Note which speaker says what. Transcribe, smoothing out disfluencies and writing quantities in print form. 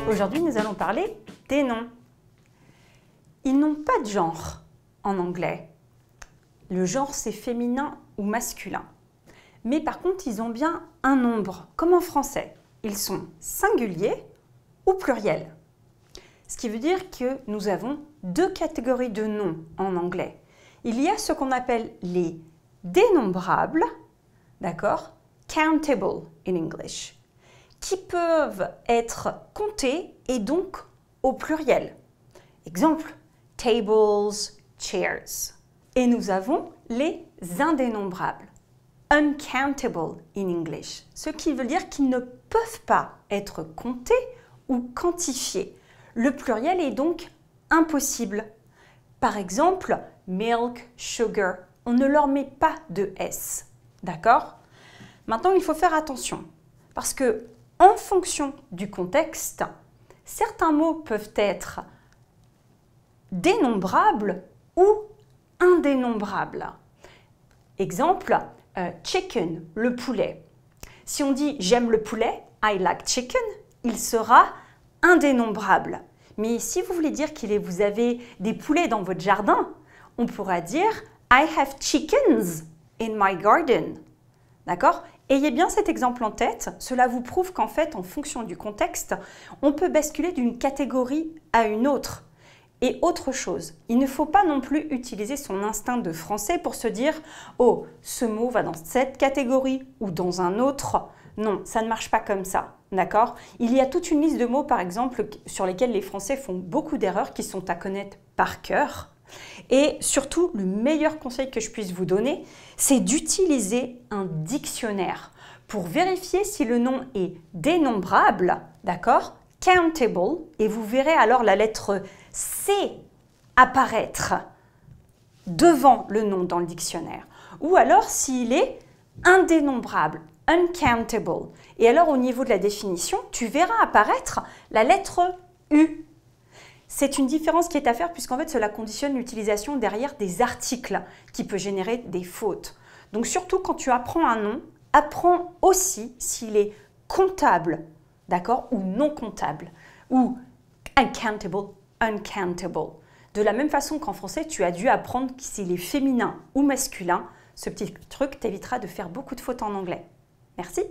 Speaker 1: Aujourd'hui, nous allons parler des noms. Ils n'ont pas de genre en anglais. Le genre, c'est féminin ou masculin. Mais par contre, ils ont bien un nombre, comme en français. Ils sont singuliers ou pluriels. Ce qui veut dire que nous avons deux catégories de noms en anglais. Il y a ce qu'on appelle les dénombrables, d'accord? Countable in English, qui peuvent être comptés et donc au pluriel. Exemple, tables, chairs. Et nous avons les indénombrables, uncountable in English, ce qui veut dire qu'ils ne peuvent pas être comptés ou quantifiés. Le pluriel est donc impossible. Par exemple, milk, sugar, on ne leur met pas de S. D'accord? Maintenant, il faut faire attention parce que, en fonction du contexte, certains mots peuvent être dénombrables ou indénombrables. Exemple, chicken, le poulet. Si on dit j'aime le poulet, I like chicken, il sera indénombrable. Mais si vous voulez dire que vous avez des poulets dans votre jardin, on pourra dire I have chickens in my garden. D'accord? Ayez bien cet exemple en tête, cela vous prouve qu'en fait, en fonction du contexte, on peut basculer d'une catégorie à une autre. Et autre chose, il ne faut pas non plus utiliser son instinct de français pour se dire « Oh, ce mot va dans cette catégorie ou dans un autre ». Non, ça ne marche pas comme ça, d'accord? Il y a toute une liste de mots, par exemple, sur lesquels les Français font beaucoup d'erreurs qui sont à connaître par cœur. Et surtout, le meilleur conseil que je puisse vous donner, c'est d'utiliser un dictionnaire pour vérifier si le nom est dénombrable, d'accord? Countable, et vous verrez alors la lettre C apparaître devant le nom dans le dictionnaire. Ou alors s'il est indénombrable, uncountable. Et alors au niveau de la définition, tu verras apparaître la lettre U. C'est une différence qui est à faire puisqu'en fait cela conditionne l'utilisation derrière des articles qui peut générer des fautes. Donc surtout quand tu apprends un nom, apprends aussi s'il est comptable, d'accord, ou non comptable, ou uncountable, uncountable. De la même façon qu'en français, tu as dû apprendre s'il est féminin ou masculin. Ce petit truc t'évitera de faire beaucoup de fautes en anglais. Merci.